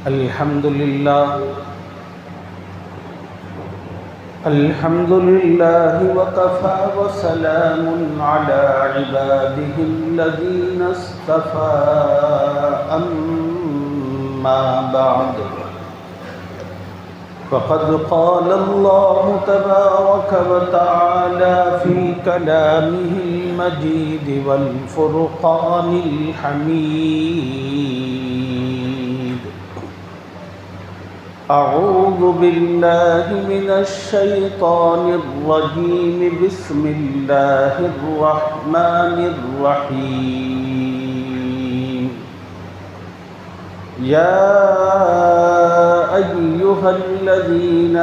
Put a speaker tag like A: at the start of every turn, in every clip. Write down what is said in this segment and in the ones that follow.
A: الحمد لله وكفى وسلام على عباده الذين اصطفى أما بعد فقد قال الله تبارك وتعالى في كلامه المجيد والفرقان الحميد أعوذ بالله من الشيطان الرجيم بسم الله الرحمن الرحيم يا أيها الذين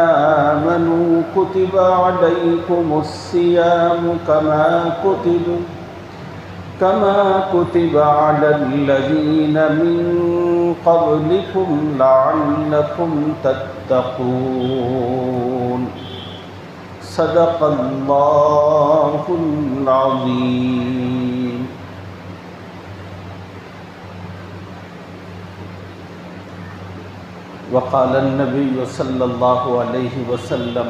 A: آمنوا كتب عليكم الصيام كما كتب على الذين من قبلكم لعلكم تتقون صدق الله العظيم. وقال النبي صلى الله عليه وسلم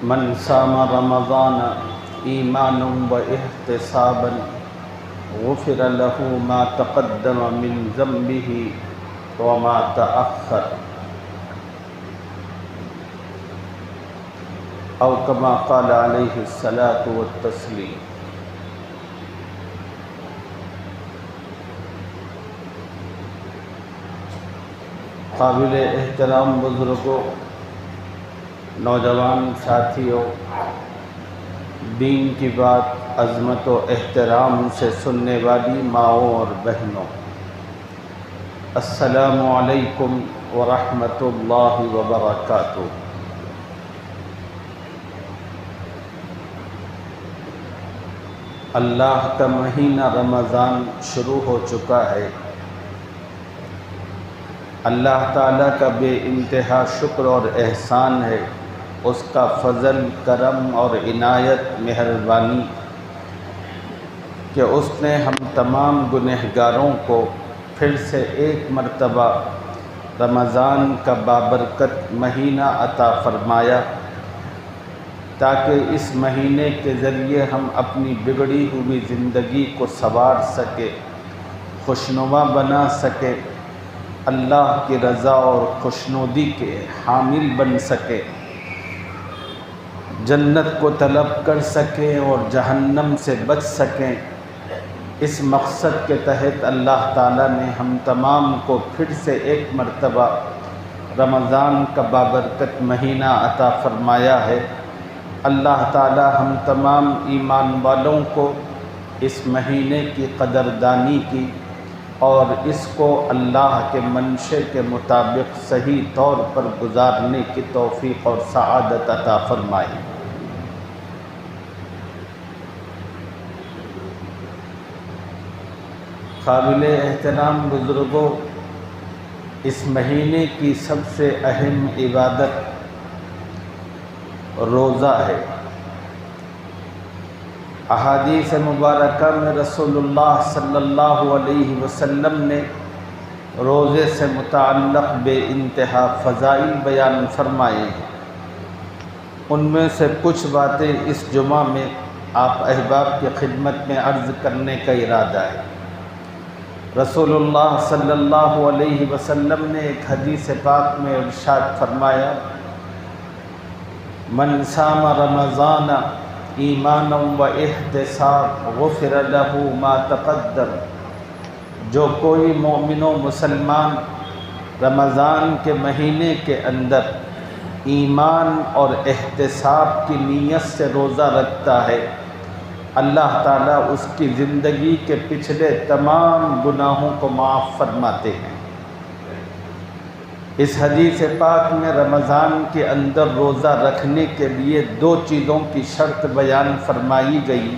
A: من صام رمضان ایمانا و احتسابا غفر له ما تقدم من ذنبه وما تأخر او كما قال علیہ الصلاۃ والتسلیم. قابل احترام بزرگوں، نوجوان ساتھیوں، دین کی بات عظمت و احترام سے سننے والی ماؤں اور بہنوں، السلام علیکم ورحمۃ اللہ وبرکاتہ. اللہ کا مہینہ رمضان شروع ہو چکا ہے. اللہ تعالیٰ کا بے انتہا شکر اور احسان ہے، اس کا فضل، کرم اور عنایت، مہربانی کہ اس نے ہم تمام گنہگاروں کو پھر سے ایک مرتبہ رمضان کا بابرکت مہینہ عطا فرمایا تاکہ اس مہینے کے ذریعے ہم اپنی بگڑی ہوئی زندگی کو سنوار سکے، خوشنما بنا سکے، اللہ کی رضا اور خوشنودی کے حامل بن سکے، جنت کو طلب کر سکیں اور جہنم سے بچ سکیں. اس مقصد کے تحت اللہ تعالیٰ نے ہم تمام کو پھر سے ایک مرتبہ رمضان کا بابرکت مہینہ عطا فرمایا ہے. اللہ تعالیٰ ہم تمام ایمان والوں کو اس مہینے کی قدردانی کی اور اس کو اللہ کے منشے کے مطابق صحیح طور پر گزارنے کی توفیق اور سعادت عطا فرمائے. قابل احترام بزرگوں، اس مہینے کی سب سے اہم عبادت روزہ ہے. احادیث مبارکہ میں رسول اللہ صلی اللہ علیہ وسلم نے روزے سے متعلق بے انتہا فضائل بیان فرمائے ہیں. ان میں سے کچھ باتیں اس جمعہ میں آپ احباب کی خدمت میں عرض کرنے کا ارادہ ہے. رسول اللہ صلی اللہ علیہ وسلم نے ایک حدیث پاک میں ارشاد فرمایا، من صام رمضان ایمانا و احتساب غفر له ما تقدم. جو کوئی مومن و مسلمان رمضان کے مہینے کے اندر ایمان اور احتساب کی نیت سے روزہ رکھتا ہے، اللہ تعالیٰ اس کی زندگی کے پچھلے تمام گناہوں کو معاف فرماتے ہیں. اس حدیث پاک میں رمضان کے اندر روزہ رکھنے کے لیے دو چیزوں کی شرط بیان فرمائی گئی.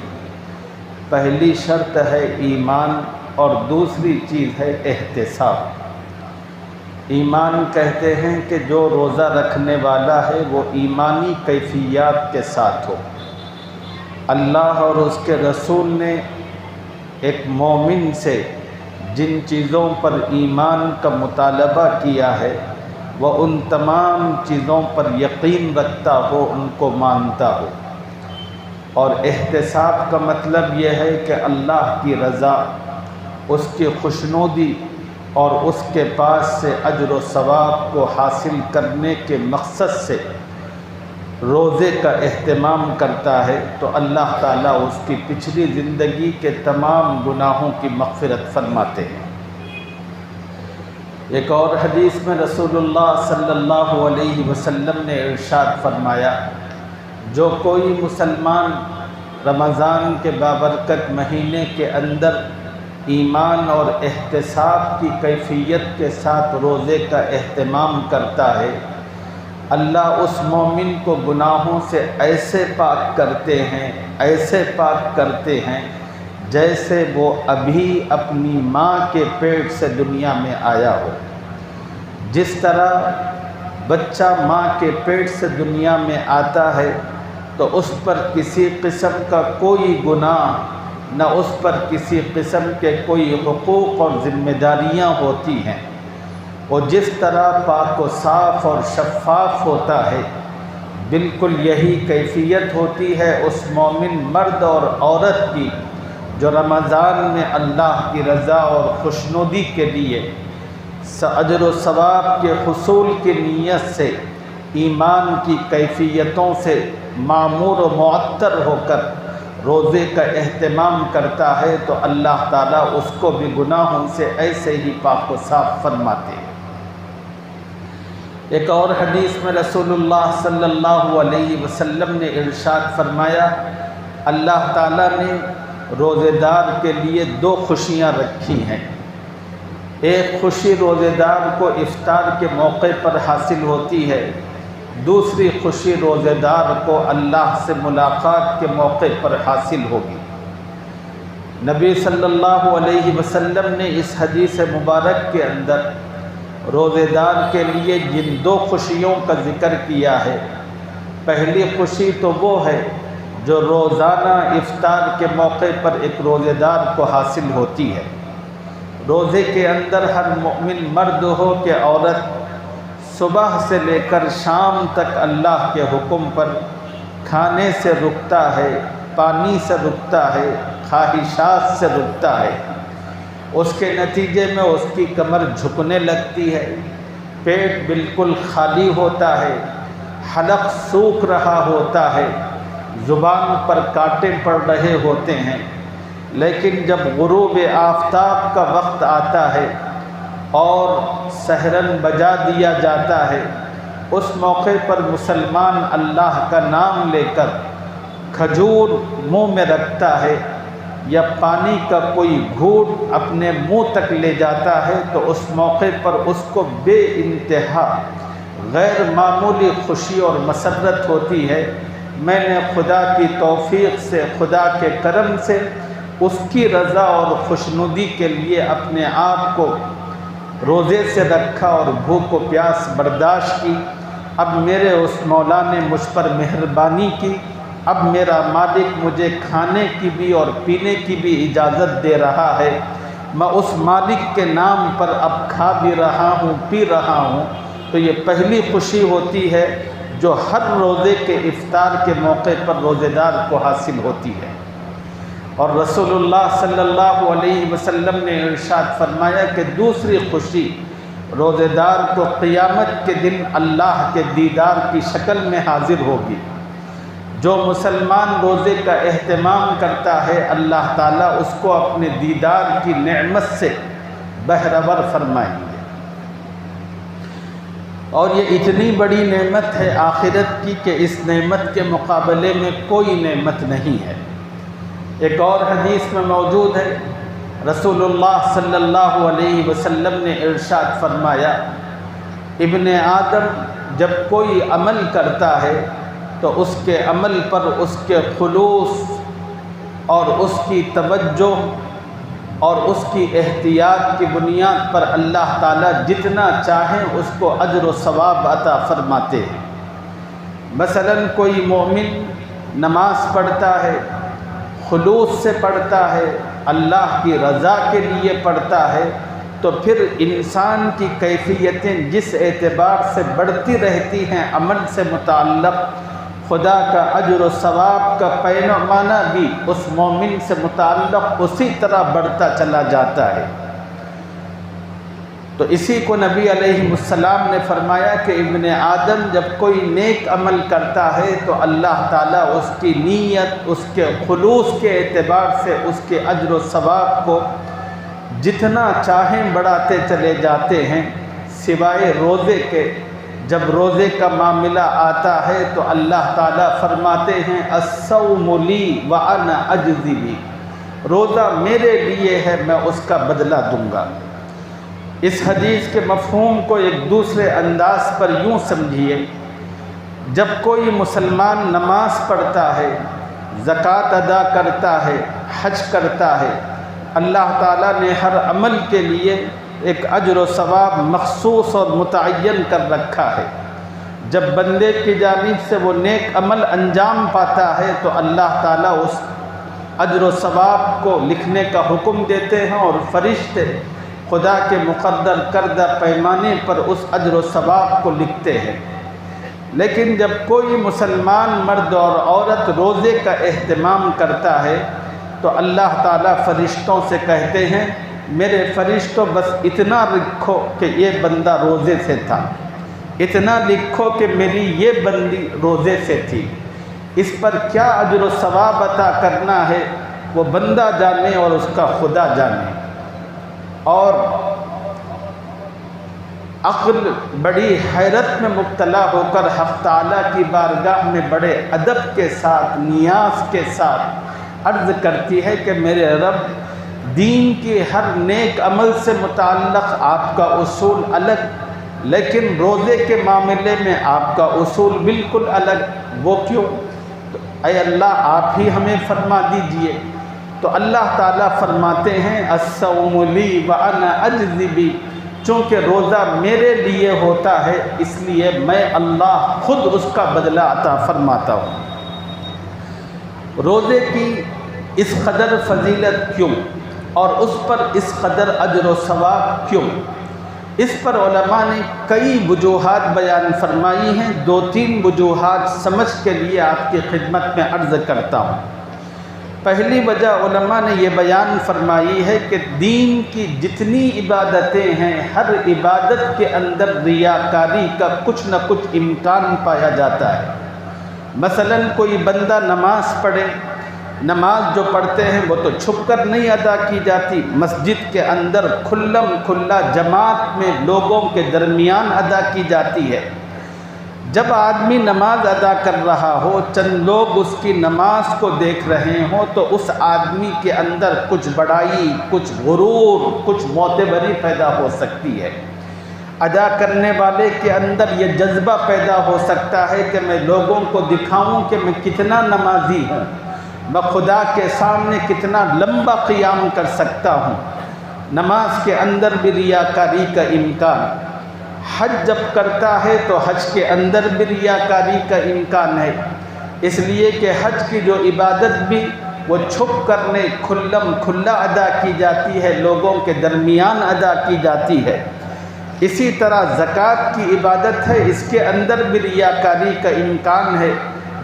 A: پہلی شرط ہے ایمان اور دوسری چیز ہے احتساب. ایمان کہتے ہیں کہ جو روزہ رکھنے والا ہے وہ ایمانی کیفیات کے ساتھ ہو. اللہ اور اس کے رسول نے ایک مومن سے جن چیزوں پر ایمان کا مطالبہ کیا ہے وہ ان تمام چیزوں پر یقین رکھتا ہو، ان کو مانتا ہو۔ اور احتساب کا مطلب یہ ہے کہ اللہ کی رضا، اس کی خوشنودی اور اس کے پاس سے اجر و ثواب کو حاصل کرنے کے مقصد سے روزے کا اہتمام کرتا ہے تو اللہ تعالیٰ اس کی پچھلی زندگی کے تمام گناہوں کی مغفرت فرماتے ہیں۔ ایک اور حدیث میں رسول اللہ صلی اللہ علیہ وسلم نے ارشاد فرمایا، جو کوئی مسلمان رمضان کے بابرکت مہینے کے اندر ایمان اور احتساب کی کیفیت کے ساتھ روزے کا اہتمام کرتا ہے، اللہ اس مومن کو گناہوں سے ایسے پاک کرتے ہیں جیسے وہ ابھی اپنی ماں کے پیٹ سے دنیا میں آیا ہو۔ جس طرح بچہ ماں کے پیٹ سے دنیا میں آتا ہے تو اس پر کسی قسم کا کوئی گناہ، نہ اس پر کسی قسم کے کوئی حقوق اور ذمہ داریاں ہوتی ہیں، وہ جس طرح پاک و صاف اور شفاف ہوتا ہے، بالکل یہی کیفیت ہوتی ہے اس مومن مرد اور عورت کی جو رمضان میں اللہ کی رضا اور خوشنودی کے لیے اجر و ثواب کے حصول کی نیت سے ایمان کی کیفیتوں سے معمور و معطر ہو کر روزے کا اہتمام کرتا ہے تو اللہ تعالیٰ اس کو بھی گناہوں سے ایسے ہی پاک و صاف فرماتے ہیں۔ ایک اور حدیث میں رسول اللہ صلی اللہ علیہ وسلم نے ارشاد فرمایا، اللہ تعالیٰ نے روزے دار کے لیے دو خوشیاں رکھی ہیں۔ ایک خوشی روزے دار کو افطار کے موقع پر حاصل ہوتی ہے، دوسری خوشی روزے دار کو اللہ سے ملاقات کے موقع پر حاصل ہوگی۔ نبی صلی اللہ علیہ وسلم نے اس حدیث مبارک کے اندر روزے دار کے لیے جن دو خوشیوں کا ذکر کیا ہے، پہلی خوشی تو وہ ہے جو روزانہ افطار کے موقع پر ایک روزے دار کو حاصل ہوتی ہے۔ روزے کے اندر ہر مومن مرد ہو کہ عورت صبح سے لے کر شام تک اللہ کے حکم پر کھانے سے رکتا ہے، پانی سے رکتا ہے، خواہشات سے رکتا ہے۔ اس کے نتیجے میں اس کی کمر جھکنے لگتی ہے، پیٹ بالکل خالی ہوتا ہے، حلق سوکھ رہا ہوتا ہے، زبان پر کانٹے پڑ رہے ہوتے ہیں۔ لیکن جب غروب آفتاب کا وقت آتا ہے اور سحرن بجا دیا جاتا ہے، اس موقع پر مسلمان اللہ کا نام لے کر کھجور منہ میں رکھتا ہے یا پانی کا کوئی گھونٹ اپنے منہ تک لے جاتا ہے تو اس موقع پر اس کو بے انتہا غیر معمولی خوشی اور مسرت ہوتی ہے۔ میں نے خدا کی توفیق سے، خدا کے کرم سے اس کی رضا اور خوشنودی کے لیے اپنے آپ کو روزے سے رکھا اور بھوک و پیاس برداشت کی۔ اب میرے اس مولا نے مجھ پر مہربانی کی، اب میرا مالک مجھے کھانے کی بھی اور پینے کی بھی اجازت دے رہا ہے، میں اس مالک کے نام پر اب کھا بھی رہا ہوں، پی رہا ہوں۔ تو یہ پہلی خوشی ہوتی ہے جو ہر روزے کے افطار کے موقع پر روزے دار کو حاصل ہوتی ہے۔ اور رسول اللہ صلی اللہ علیہ وسلم نے ارشاد فرمایا کہ دوسری خوشی روزے دار کو قیامت کے دن اللہ کے دیدار کی شکل میں حاضر ہوگی۔ جو مسلمان روزے کا اہتمام کرتا ہے اللہ تعالیٰ اس کو اپنے دیدار کی نعمت سے بہرور فرمائیں گے۔ اور یہ اتنی بڑی نعمت ہے آخرت کی کہ اس نعمت کے مقابلے میں کوئی نعمت نہیں ہے۔ ایک اور حدیث میں موجود ہے، رسول اللہ صلی اللہ علیہ وسلم نے ارشاد فرمایا، ابن آدم جب کوئی عمل کرتا ہے تو اس کے عمل پر اس کے خلوص اور اس کی توجہ اور اس کی احتیاط کی بنیاد پر اللہ تعالیٰ جتنا چاہیں اس کو اجر و ثواب عطا فرماتے ہیں۔ مثلاً کوئی مومن نماز پڑھتا ہے، خلوص سے پڑھتا ہے، اللہ کی رضا کے لیے پڑھتا ہے تو پھر انسان کی کیفیتیں جس اعتبار سے بڑھتی رہتی ہیں عمل سے متعلق، خدا کا اجر و ثواب کا پیمانہ بھی اس مومن سے متعلق اسی طرح بڑھتا چلا جاتا ہے۔ تو اسی کو نبی علیہ السلام نے فرمایا کہ ابن آدم جب کوئی نیک عمل کرتا ہے تو اللہ تعالیٰ اس کی نیت، اس کے خلوص کے اعتبار سے اس کے اجر و ثواب کو جتنا چاہیں بڑھاتے چلے جاتے ہیں، سوائے روزے کے۔ جب روزے کا معاملہ آتا ہے تو اللہ تعالیٰ فرماتے ہیں الصوم لی وانا اجزی بی، روزہ میرے لیے ہے، میں اس کا بدلہ دوں گا۔ اس حدیث کے مفہوم کو ایک دوسرے انداز پر یوں سمجھیے، جب کوئی مسلمان نماز پڑھتا ہے، زکوٰۃ ادا کرتا ہے، حج کرتا ہے، اللہ تعالیٰ نے ہر عمل کے لیے ایک اجر و ثواب مخصوص اور متعین کر رکھا ہے۔ جب بندے کی جانب سے وہ نیک عمل انجام پاتا ہے تو اللہ تعالیٰ اس اجر و ثواب کو لکھنے کا حکم دیتے ہیں، اور فرشتے خدا کے مقرر کردہ پیمانے پر اس اجر و ثواب کو لکھتے ہیں۔ لیکن جب کوئی مسلمان مرد اور عورت روزے کا اہتمام کرتا ہے تو اللہ تعالیٰ فرشتوں سے کہتے ہیں میرے فرشتوں بس اتنا لکھو کہ یہ بندہ روزے سے تھا، اتنا لکھو کہ میری یہ بندی روزے سے تھی۔ اس پر کیا اجر و ثواب عطا کرنا ہے وہ بندہ جانے اور اس کا خدا جانے۔ اور عقل بڑی حیرت میں مبتلا ہو کر حق تعالیٰ کی بارگاہ میں بڑے ادب کے ساتھ، نیاز کے ساتھ عرض کرتی ہے کہ میرے رب، دین کی ہر نیک عمل سے متعلق آپ کا اصول الگ، لیکن روزے کے معاملے میں آپ کا اصول بالکل الگ، وہ کیوں؟ تو اے اللہ آپ ہی ہمیں فرما دیجئے۔ تو اللہ تعالیٰ فرماتے ہیں الصوم لی وانا اجزی بی، چونکہ روزہ میرے لیے ہوتا ہے اس لیے میں اللہ خود اس کا بدلہ عطا فرماتا ہوں۔ روزے کی اس قدر فضیلت کیوں اور اس پر اس قدر اجر و ثواب کیوں؟ اس پر علماء نے کئی وجوہات بیان فرمائی ہیں، دو تین وجوہات سمجھ کے لیے آپ کی خدمت میں عرض کرتا ہوں۔ پہلی وجہ علماء نے یہ بیان فرمائی ہے کہ دین کی جتنی عبادتیں ہیں ہر عبادت کے اندر ریاکاری کا کچھ نہ کچھ امکان پایا جاتا ہے۔ مثلا کوئی بندہ نماز پڑھے، نماز جو پڑھتے ہیں وہ تو چھپ کر نہیں ادا کی جاتی، مسجد کے اندر کھلم کھلا جماعت میں لوگوں کے درمیان ادا کی جاتی ہے۔ جب آدمی نماز ادا کر رہا ہو، چند لوگ اس کی نماز کو دیکھ رہے ہوں تو اس آدمی کے اندر کچھ بڑائی، کچھ غرور، کچھ معتبری پیدا ہو سکتی ہے۔ ادا کرنے والے کے اندر یہ جذبہ پیدا ہو سکتا ہے کہ میں لوگوں کو دکھاؤں کہ میں کتنا نمازی ہوں، میں خدا کے سامنے کتنا لمبا قیام کر سکتا ہوں۔ نماز کے اندر بھی ریاکاری کا امکان، حج جب کرتا ہے تو حج کے اندر بھی ریاکاری کا امکان ہے، اس لیے کہ حج کی جو عبادت بھی وہ چھپ کر نہیں کھلم کھلا ادا کی جاتی ہے، لوگوں کے درمیان ادا کی جاتی ہے۔ اسی طرح زکوٰۃ کی عبادت ہے، اس کے اندر بھی ریاکاری کا امکان ہے،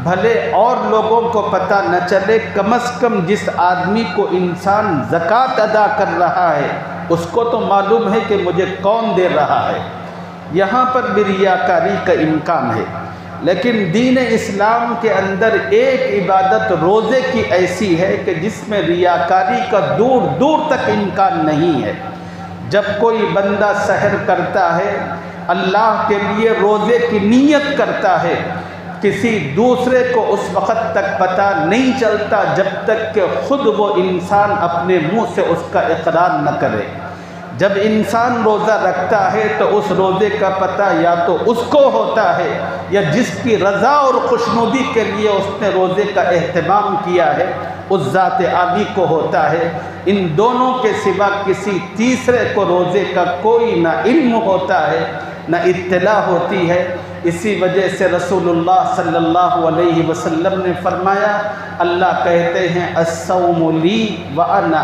A: بھلے اور لوگوں کو پتہ نہ چلے، کم از کم جس آدمی کو انسان زکوٰۃ ادا کر رہا ہے اس کو تو معلوم ہے کہ مجھے کون دے رہا ہے، یہاں پر بھی ریاکاری کا امکان ہے۔ لیکن دین اسلام کے اندر ایک عبادت روزے کی ایسی ہے کہ جس میں ریاکاری کا دور دور تک امکان نہیں ہے۔ جب کوئی بندہ سحر کرتا ہے، اللہ کے لیے روزے کی نیت کرتا ہے، کسی دوسرے کو اس وقت تک پتہ نہیں چلتا جب تک کہ خود وہ انسان اپنے منہ سے اس کا اقرار نہ کرے۔ جب انسان روزہ رکھتا ہے تو اس روزے کا پتہ یا تو اس کو ہوتا ہے یا جس کی رضا اور خوشنودی کے لیے اس نے روزے کا اہتمام کیا ہے اس ذات عالی کو ہوتا ہے۔ ان دونوں کے سوا کسی تیسرے کو روزے کا کوئی نہ علم ہوتا ہے نہ اطلاع ہوتی ہے۔ اسی وجہ سے رسول اللہ صلی اللہ علیہ وسلم نے فرمایا، اللہ کہتے ہیں الصوم لی وانا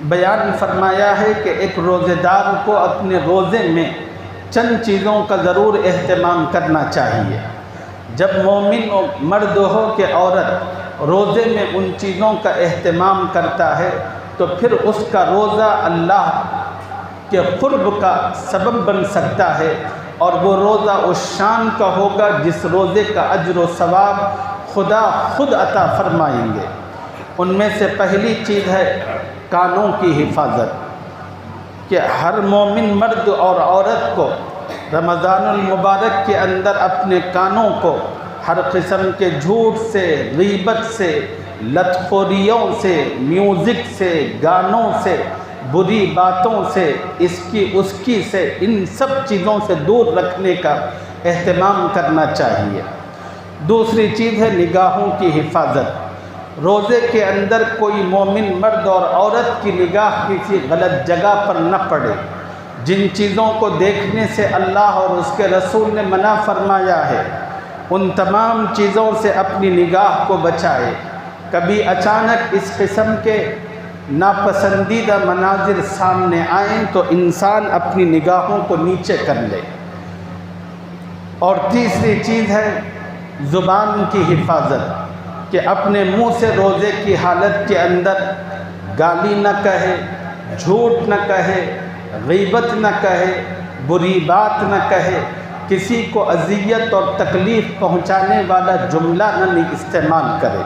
A: بیان فرمایا ہے کہ ایک روزے دار کو اپنے روزے میں چند چیزوں کا ضرور اہتمام کرنا چاہیے۔ جب مومن مرد ہو کہ عورت روزے میں ان چیزوں کا اہتمام کرتا ہے تو پھر اس کا روزہ اللہ کے قرب کا سبب بن سکتا ہے، اور وہ روزہ اس شان کا ہوگا جس روزے کا اجر و ثواب خدا خود عطا فرمائیں گے۔ ان میں سے پہلی چیز ہے کانوں کی حفاظت، کہ ہر مومن مرد اور عورت کو رمضان المبارک کے اندر اپنے کانوں کو ہر قسم کے جھوٹ سے، غیبت سے، لت خوریوں سے، میوزک سے، گانوں سے، بری باتوں سے، اس کی سے، ان سب چیزوں سے دور رکھنے کا اہتمام کرنا چاہیے۔ دوسری چیز ہے نگاہوں کی حفاظت۔ روزے کے اندر کوئی مومن مرد اور عورت کی نگاہ کسی غلط جگہ پر نہ پڑے۔ جن چیزوں کو دیکھنے سے اللہ اور اس کے رسول نے منع فرمایا ہے، ان تمام چیزوں سے اپنی نگاہ کو بچائے۔ کبھی اچانک اس قسم کے ناپسندیدہ مناظر سامنے آئیں تو انسان اپنی نگاہوں کو نیچے کر لے۔ اور تیسری چیز ہے زبان کی حفاظت، کہ اپنے منہ سے روزے کی حالت کے اندر گالی نہ کہے، جھوٹ نہ کہے، غیبت نہ کہے، بری بات نہ کہے، کسی کو اذیت اور تکلیف پہنچانے والا جملہ نہ استعمال کرے۔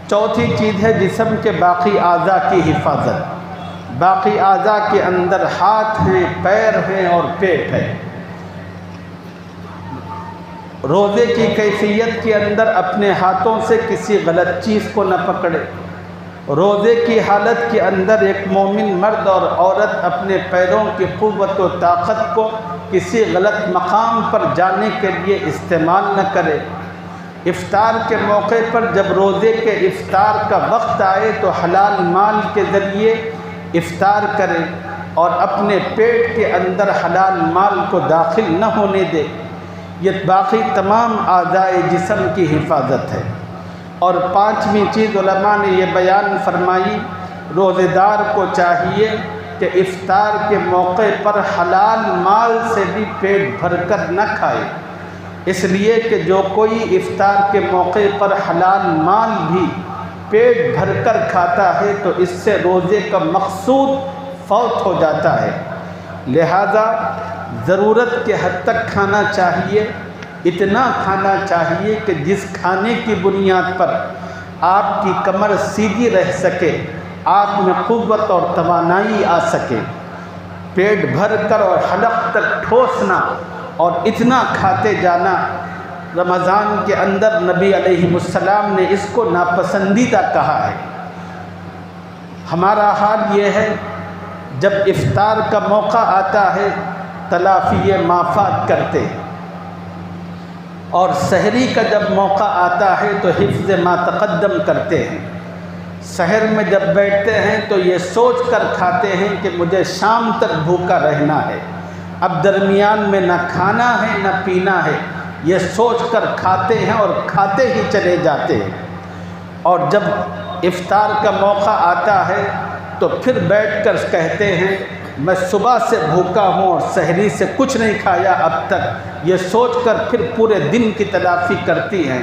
A: چوتھی چیز ہے جسم کے باقی اعضاء کی حفاظت۔ باقی اعضاء کے اندر ہاتھ ہیں، پیر ہیں اور پیٹ ہے۔ روزے کی کیفیت کے اندر اپنے ہاتھوں سے کسی غلط چیز کو نہ پکڑے۔ روزے کی حالت کے اندر ایک مومن مرد اور عورت اپنے پیروں کی قوت و طاقت کو کسی غلط مقام پر جانے کے لیے استعمال نہ کرے۔ افطار کے موقع پر جب روزے کے افطار کا وقت آئے تو حلال مال کے ذریعے افطار کرے، اور اپنے پیٹ کے اندر حلال مال کو داخل نہ ہونے دے۔ یہ باقی تمام اعضاء جسم کی حفاظت ہے۔ اور پانچویں چیز علماء نے یہ بیان فرمائی، روزے دار کو چاہیے کہ افطار کے موقع پر حلال مال سے بھی پیٹ بھر کر نہ کھائے، اس لیے کہ جو کوئی افطار کے موقع پر حلال مال بھی پیٹ بھر کر کھاتا ہے تو اس سے روزے کا مقصود فوت ہو جاتا ہے۔ لہذا ضرورت کے حد تک کھانا چاہیے، اتنا کھانا چاہیے کہ جس کھانے کی بنیاد پر آپ کی کمر سیدھی رہ سکے، آپ میں قوت اور توانائی آ سکے۔ پیٹ بھر کر اور حلق تک ٹھوسنا اور اتنا کھاتے جانا رمضان کے اندر نبی علیہ السلام نے اس کو ناپسندیدہ کہا ہے۔ ہمارا حال یہ ہے، جب افطار کا موقع آتا ہے تلافی مافات کرتے ہیں، اور سحری کا جب موقع آتا ہے تو حفظ ما تقدم کرتے ہیں۔ سحر میں جب بیٹھتے ہیں تو یہ سوچ کر کھاتے ہیں کہ مجھے شام تک بھوکا رہنا ہے، اب درمیان میں نہ کھانا ہے نہ پینا ہے، یہ سوچ کر کھاتے ہیں اور کھاتے ہی چلے جاتے ہیں۔ اور جب افطار کا موقع آتا ہے تو پھر بیٹھ کر کہتے ہیں میں صبح سے بھوکا ہوں اور سحری سے کچھ نہیں کھایا اب تک، یہ سوچ کر پھر پورے دن کی تلافی کرتی ہیں۔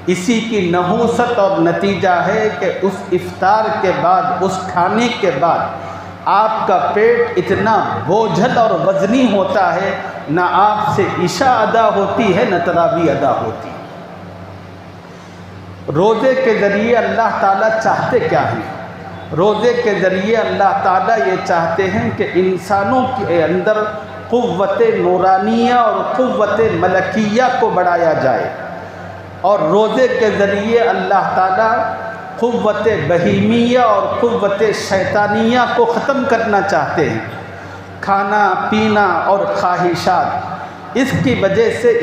A: اسی کی نحوست اور نتیجہ ہے کہ اس افطار کے بعد، اس کھانے کے بعد آپ کا پیٹ اتنا بوجھل اور وزنی ہوتا ہے، نہ آپ سے عشاء ادا ہوتی ہے نہ تراویح ادا ہوتی۔ روزے کے ذریعے اللہ تعالیٰ چاہتے کیا ہیں؟ روزے کے ذریعے اللہ تعالیٰ یہ چاہتے ہیں کہ انسانوں کے اندر قوت نورانیہ اور قوت ملکیہ کو بڑھایا جائے، اور روزے کے ذریعے اللہ تعالیٰ قوت بہیمیہ اور قوت شیطانیہ کو ختم کرنا چاہتے ہیں۔ کھانا پینا اور خواہشات، اس کی وجہ سے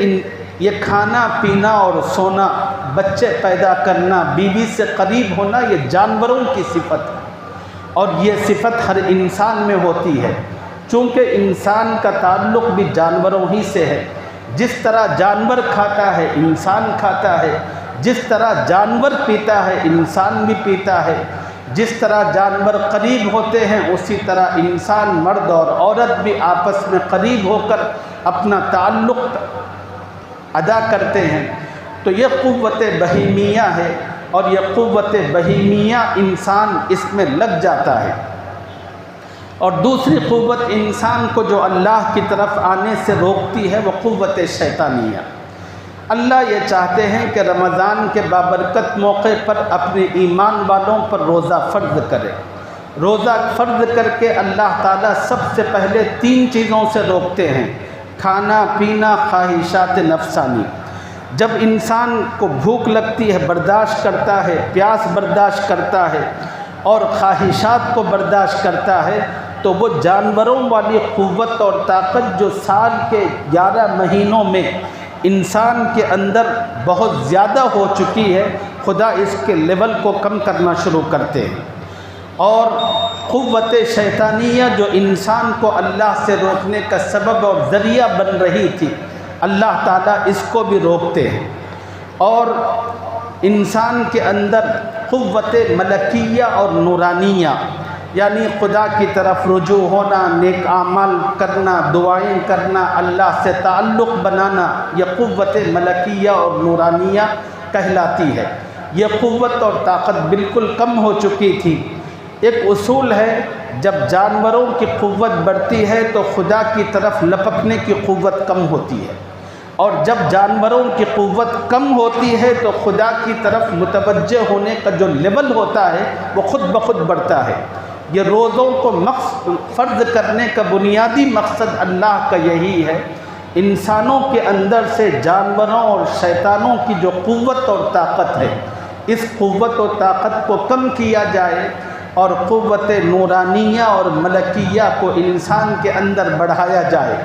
A: یہ کھانا پینا اور سونا، بچے پیدا کرنا، بیوی سے قریب ہونا، یہ جانوروں کی صفت ہے، اور یہ صفت ہر انسان میں ہوتی ہے، چونکہ انسان کا تعلق بھی جانوروں ہی سے ہے۔ جس طرح جانور کھاتا ہے انسان کھاتا ہے، جس طرح جانور پیتا ہے انسان بھی پیتا ہے، جس طرح جانور قریب ہوتے ہیں اسی طرح انسان مرد اور عورت بھی آپس میں قریب ہو کر اپنا تعلق ادا کرتے ہیں۔ تو یہ قوت بہیمیہ ہے، اور یہ قوت بہیمیہ انسان اس میں لگ جاتا ہے۔ اور دوسری قوت انسان کو جو اللہ کی طرف آنے سے روکتی ہے وہ قوت شیطانیہ۔ اللہ یہ چاہتے ہیں کہ رمضان کے بابرکت موقع پر اپنے ایمان والوں پر روزہ فرض کرے۔ روزہ فرض کر کے اللہ تعالیٰ سب سے پہلے 3 چیزوں سے روکتے ہیں: کھانا پینا، خواہشات نفسانی۔ جب انسان کو بھوک لگتی ہے برداشت کرتا ہے، پیاس برداشت کرتا ہے اور خواہشات کو برداشت کرتا ہے، تو وہ جانوروں والی قوت اور طاقت جو سال کے 11 مہینوں میں انسان کے اندر بہت زیادہ ہو چکی ہے، خدا اس کے لیول کو کم کرنا شروع کرتے ہیں۔ اور قوت شیطانیہ جو انسان کو اللہ سے روکنے کا سبب اور ذریعہ بن رہی تھی، اللہ تعالیٰ اس کو بھی روکتے ہیں۔ اور انسان کے اندر قوت ملکیہ اور نورانیہ، یعنی خدا کی طرف رجوع ہونا، نیک اعمال کرنا، دعائیں کرنا، اللہ سے تعلق بنانا، یہ قوت ملکیہ اور نورانیہ کہلاتی ہے۔ یہ قوت اور طاقت بالکل کم ہو چکی تھی۔ ایک اصول ہے، جب جانوروں کی قوت بڑھتی ہے تو خدا کی طرف لپکنے کی قوت کم ہوتی ہے، اور جب جانوروں کی قوت کم ہوتی ہے تو خدا کی طرف متوجہ ہونے کا جو لیول ہوتا ہے وہ خود بخود بڑھتا ہے۔ یہ روزوں کو فرض کرنے کا بنیادی مقصد اللہ کا یہی ہے، انسانوں کے اندر سے جانوروں اور شیطانوں کی جو قوت اور طاقت ہے، اس قوت و طاقت کو کم کیا جائے اور قوت نورانیہ اور ملکیہ کو انسان کے اندر بڑھایا جائے۔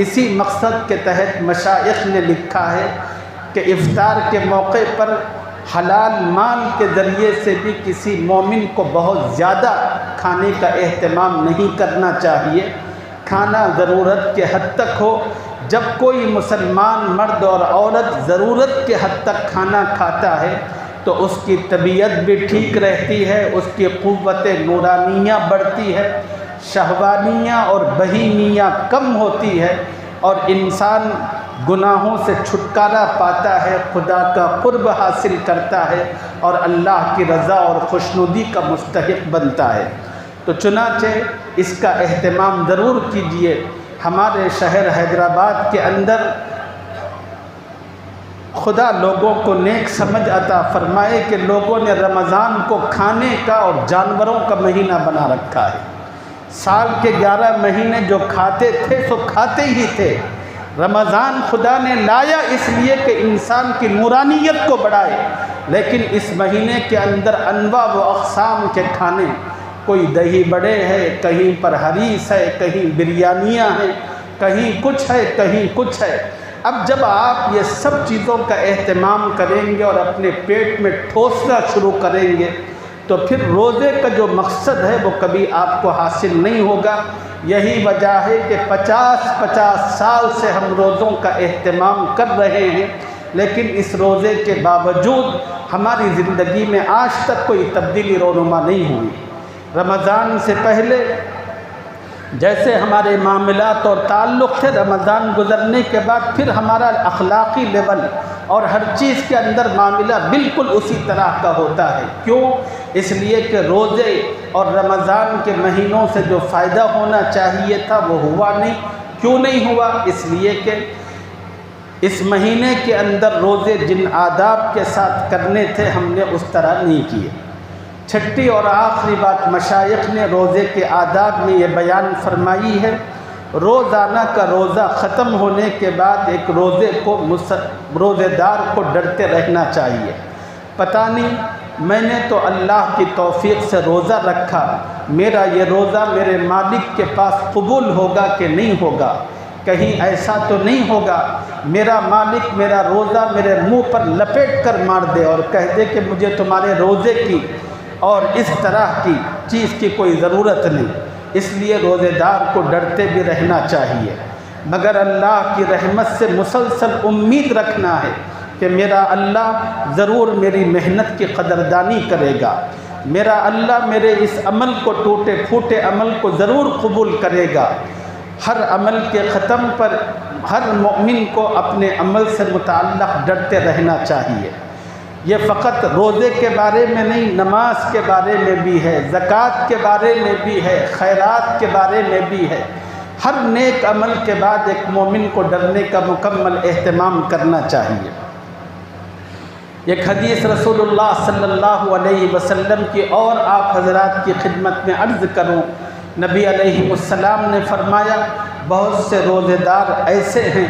A: اسی مقصد کے تحت مشائخ نے لکھا ہے کہ افطار کے موقع پر حلال مال کے ذریعے سے بھی کسی مومن کو بہت زیادہ کھانے کا اہتمام نہیں کرنا چاہیے۔ کھانا ضرورت کے حد تک ہو۔ جب کوئی مسلمان مرد اور عورت ضرورت کے حد تک کھانا کھاتا ہے تو اس کی طبیعت بھی ٹھیک رہتی ہے، اس کی قوت نورانیہ بڑھتی ہے، شہوانیہ اور بہیمیہ کم ہوتی ہے، اور انسان گناہوں سے چھٹکارا پاتا ہے، خدا کا قرب حاصل کرتا ہے اور اللہ کی رضا اور خوشنودی کا مستحق بنتا ہے۔ تو چنانچہ اس کا اہتمام ضرور کیجئے۔ ہمارے شہر حیدرآباد کے اندر خدا لوگوں کو نیک سمجھ عطا فرمائے کہ لوگوں نے رمضان کو کھانے کا اور جانوروں کا مہینہ بنا رکھا ہے۔ سال کے 11 مہینے جو کھاتے تھے سو کھاتے ہی تھے۔ رمضان خدا نے لایا اس لیے کہ انسان کی نورانیت کو بڑھائے، لیکن اس مہینے کے اندر انواع و اقسام کے کھانے، کوئی دہی بڑے ہے، کہیں پر حریص ہے، کہیں بریانیاں ہیں، کہیں کچھ ہے، کہیں کچھ ہے۔ اب جب آپ یہ سب چیزوں کا اہتمام کریں گے اور اپنے پیٹ میں ٹھوسنا شروع کریں گے تو پھر روزے کا جو مقصد ہے وہ کبھی آپ کو حاصل نہیں ہوگا۔ یہی وجہ ہے کہ 50 سال سے ہم روزوں کا اہتمام کر رہے ہیں، لیکن اس روزے کے باوجود ہماری زندگی میں آج تک کوئی تبدیلی رونما نہیں ہوئی۔ رمضان سے پہلے جیسے ہمارے معاملات اور تعلق تھے، رمضان گزرنے کے بعد پھر ہمارا اخلاقی لیول اور ہر چیز کے اندر معاملہ بالکل اسی طرح کا ہوتا ہے۔ کیوں؟ اس لیے کہ روزے اور رمضان کے مہینوں سے جو فائدہ ہونا چاہیے تھا وہ ہوا نہیں۔ کیوں نہیں ہوا؟ اس لیے کہ اس مہینے کے اندر روزے جن آداب کے ساتھ کرنے تھے ہم نے اس طرح نہیں کیے۔ چھٹی اور آخری بات مشائخ نے روزے کے آداب میں یہ بیان فرمائی ہے، روزانہ کا روزہ ختم ہونے کے بعد ایک روزے دار کو ڈرتے رہنا چاہیے۔ پتہ نہیں میں نے تو اللہ کی توفیق سے روزہ رکھا، میرا یہ روزہ میرے مالک کے پاس قبول ہوگا کہ نہیں ہوگا، کہیں ایسا تو نہیں ہوگا میرا مالک میرا روزہ میرے منہ پر لپیٹ کر مار دے اور کہہ دے کہ مجھے تمہارے روزے کی اور اس طرح کی چیز کی کوئی ضرورت نہیں۔ اس لیے روزے دار کو ڈرتے بھی رہنا چاہیے، مگر اللہ کی رحمت سے مسلسل امید رکھنا ہے کہ میرا اللہ ضرور میری محنت کی قدردانی کرے گا۔ میرا اللہ میرے اس عمل کو ٹوٹے پھوٹے عمل کو ضرور قبول کرے گا۔ ہر عمل کے ختم پر ہر مومن کو اپنے عمل سے متعلق ڈرتے رہنا چاہیے۔ یہ فقط روزے کے بارے میں نہیں، نماز کے بارے میں بھی ہے، زکوٰۃ کے بارے میں بھی ہے، خیرات کے بارے میں بھی ہے۔ ہر نیک عمل کے بعد ایک مومن کو ڈرنے کا مکمل اہتمام کرنا چاہیے۔ ایک حدیث رسول اللہ صلی اللہ علیہ وسلم کی اور آپ حضرات کی خدمت میں عرض کروں، نبی علیہ السلام نے فرمایا، بہت سے روزے دار ایسے ہیں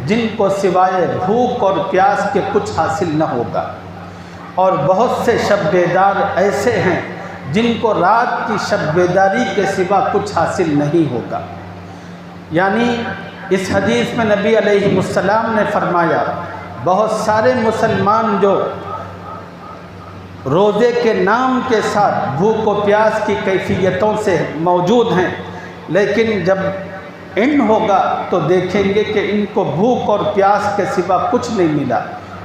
A: جن کو سوائے بھوک اور پیاس کے کچھ حاصل نہ ہوگا، اور بہت سے شب بیدار ایسے ہیں جن کو رات کی شب بیداری کے سوا کچھ حاصل نہیں ہوگا۔ یعنی اس حدیث میں نبی علیہ السلام نے فرمایا، بہت سارے مسلمان جو روزے کے نام کے ساتھ بھوک و پیاس کی کیفیتوں سے موجود ہیں، لیکن جب اینڈ ہوگا تو دیکھیں گے کہ ان کو بھوک اور پیاس کے سوا کچھ نہیں ملا،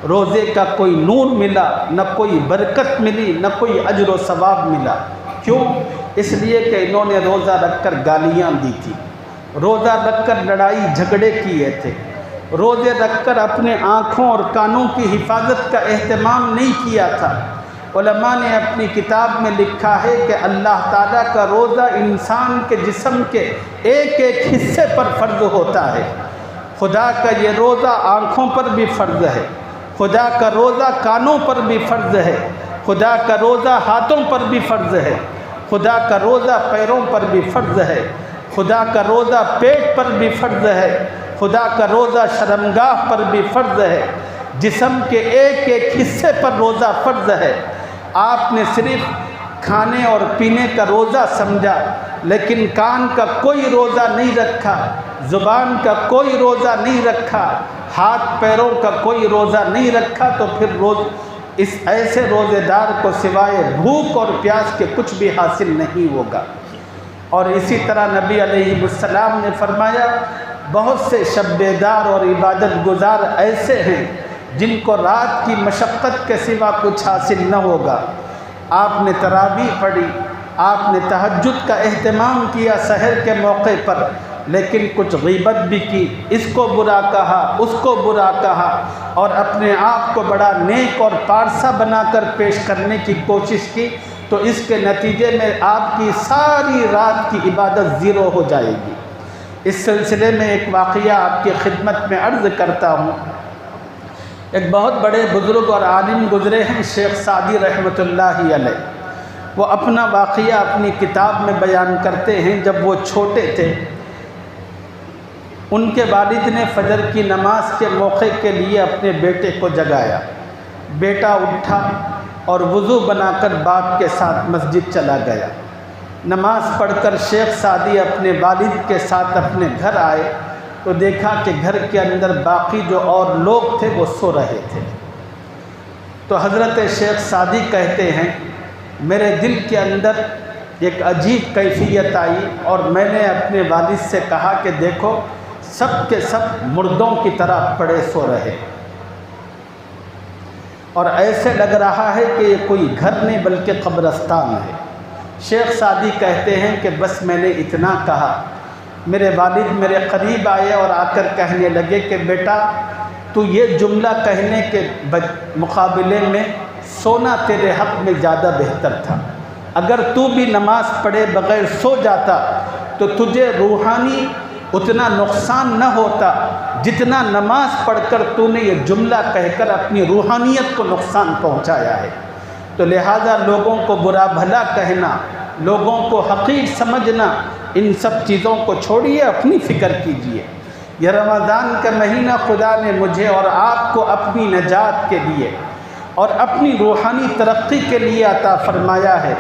A: روزے کا کوئی نور ملا، نہ کوئی برکت ملی، نہ کوئی اجر و ثواب ملا۔ کیوں؟ اس لیے کہ انہوں نے روزہ رکھ کر گالیاں دی تھی، روزہ رکھ کر لڑائی جھگڑے کیے تھے، روزے رکھ کر اپنے آنکھوں اور کانوں کی حفاظت کا اہتمام نہیں کیا تھا۔ علماء نے اپنی کتاب میں لکھا ہے کہ اللہ تعالیٰ کا روزہ انسان کے جسم کے ایک ایک حصے پر فرض ہوتا ہے۔ خدا کا یہ روزہ آنکھوں پر بھی فرض ہے، خدا کا روزہ کانوں پر بھی فرض ہے، خدا کا روزہ ہاتھوں پر بھی فرض ہے، خدا کا روزہ پیروں پر بھی فرض ہے، خدا کا روزہ پیٹ پر بھی فرض ہے، خدا کا روزہ شرمگاہ پر بھی فرض ہے۔ جسم کے ایک ایک حصے پر روزہ فرض ہے۔ آپ نے صرف کھانے اور پینے کا روزہ سمجھا، لیکن کان کا کوئی روزہ نہیں رکھا، زبان کا کوئی روزہ نہیں رکھا، ہاتھ پیروں کا کوئی روزہ نہیں رکھا، تو پھر اس ایسے روزے دار کو سوائے بھوک اور پیاس کے کچھ بھی حاصل نہیں ہوگا۔ اور اسی طرح نبی علیہ السلام نے فرمایا، بہت سے شب بیدار اور عبادت گزار ایسے ہیں جن کو رات کی مشقت کے سوا کچھ حاصل نہ ہوگا۔ آپ نے تراویح پڑھی، آپ نے تہجد کا اہتمام کیا سحر کے موقع پر، لیکن کچھ غیبت بھی کی، اس کو برا کہا، اس کو برا کہا، اور اپنے آپ کو بڑا نیک اور پارسا بنا کر پیش کرنے کی کوشش کی، تو اس کے نتیجے میں آپ کی ساری رات کی عبادت زیرو ہو جائے گی۔ اس سلسلے میں ایک واقعہ آپ کی خدمت میں عرض کرتا ہوں۔ ایک بہت بڑے بزرگ اور عالم گزرے ہیں، شیخ سعدی رحمۃ اللہ علیہ۔ وہ اپنا واقعہ اپنی کتاب میں بیان کرتے ہیں، جب وہ چھوٹے تھے ان کے والد نے فجر کی نماز کے موقع کے لیے اپنے بیٹے کو جگایا۔ بیٹا اٹھا اور وضو بنا کر باپ کے ساتھ مسجد چلا گیا۔ نماز پڑھ کر شیخ سعدی اپنے والد کے ساتھ اپنے گھر آئے تو دیکھا کہ گھر کے اندر باقی جو اور لوگ تھے وہ سو رہے تھے۔ تو حضرت شیخ سعدی کہتے ہیں، میرے دل کے اندر ایک عجیب کیفیت آئی، اور میں نے اپنے والد سے کہا کہ دیکھو، سب کے سب مردوں کی طرح پڑے سو رہے، اور ایسے لگ رہا ہے کہ یہ کوئی گھر نہیں بلکہ قبرستان ہے۔ شیخ سعدی کہتے ہیں کہ بس میں نے اتنا کہا، میرے والد میرے قریب آئے اور آ کر کہنے لگے کہ بیٹا، تو یہ جملہ کہنے کے مقابلے میں سونا تیرے حق میں زیادہ بہتر تھا۔ اگر تو بھی نماز پڑھے بغیر سو جاتا تو تجھے روحانی اتنا نقصان نہ ہوتا جتنا نماز پڑھ کر تو نے یہ جملہ کہہ کر اپنی روحانیت کو نقصان پہنچایا ہے۔ تو لہٰذا لوگوں کو برا بھلا کہنا، لوگوں کو حقیر سمجھنا، ان سب چیزوں کو چھوڑیے، اپنی فکر کیجیے۔ یہ رمضان کا مہینہ خدا نے مجھے اور آپ کو اپنی نجات کے لیے اور اپنی روحانی ترقی کے لیے عطا فرمایا ہے۔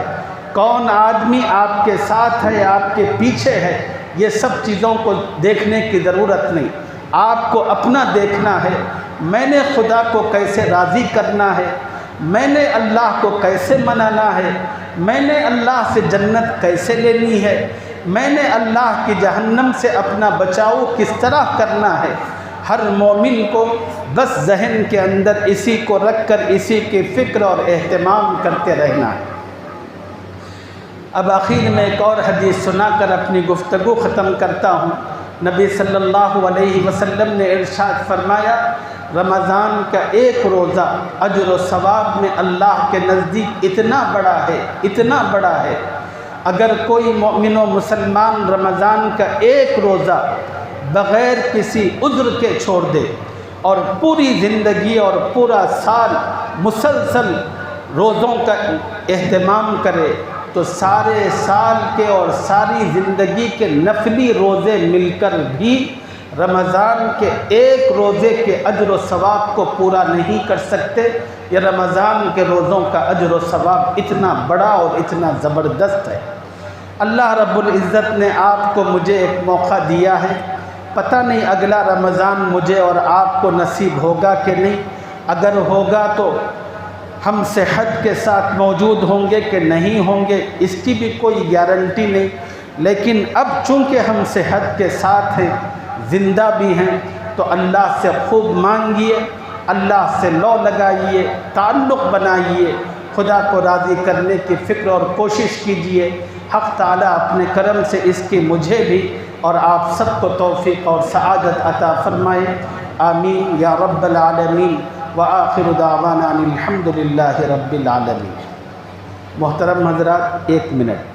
A: کون آدمی آپ کے ساتھ ہے، آپ کے پیچھے ہے، یہ سب چیزوں کو دیکھنے کی ضرورت نہیں، آپ کو اپنا دیکھنا ہے۔ میں نے خدا کو کیسے راضی کرنا ہے، میں نے اللہ کو کیسے منانا ہے، میں نے اللہ سے جنت کیسے لینی ہے، میں نے اللہ کی جہنم سے اپنا بچاؤ کس طرح کرنا ہے۔ ہر مومن کو بس ذہن کے اندر اسی کو رکھ کر اسی کی فکر اور اہتمام کرتے رہنا ہے۔ اب آخر میں ایک اور حدیث سنا کر اپنی گفتگو ختم کرتا ہوں۔ نبی صلی اللہ علیہ وسلم نے ارشاد فرمایا، رمضان کا ایک روزہ اجر و ثواب میں اللہ کے نزدیک اتنا بڑا ہے، اگر کوئی مومن و مسلمان رمضان کا ایک روزہ بغیر کسی عذر کے چھوڑ دے اور پوری زندگی اور پورا سال مسلسل روزوں کا اہتمام کرے تو سارے سال کے اور ساری زندگی کے نفلی روزے مل کر بھی رمضان کے ایک روزے کے اجر و ثواب کو پورا نہیں کر سکتے۔ یہ رمضان کے روزوں کا اجر و ثواب اتنا بڑا اور اتنا زبردست ہے۔ اللہ رب العزت نے آپ کو مجھے ایک موقع دیا ہے، پتہ نہیں اگلا رمضان مجھے اور آپ کو نصیب ہوگا کہ نہیں۔ اگر ہوگا تو ہم صحت کے ساتھ موجود ہوں گے کہ نہیں ہوں گے اس کی بھی کوئی گارنٹی نہیں، لیکن اب چونکہ ہم صحت کے ساتھ ہیں، زندہ بھی ہیں، تو اللہ سے خوب مانگیے، اللہ سے لو لگائیے، تعلق بنائیے، خدا کو راضی کرنے کی فکر اور کوشش کیجیے۔ حق تعالیٰ اپنے کرم سے اس کی مجھے بھی اور آپ سب کو توفیق اور سعادت عطا فرمائے، آمین یا رب العالمین۔ وآخر دعوانا الحمد للہ رب العالمین۔ محترم حضرات، 1 منٹ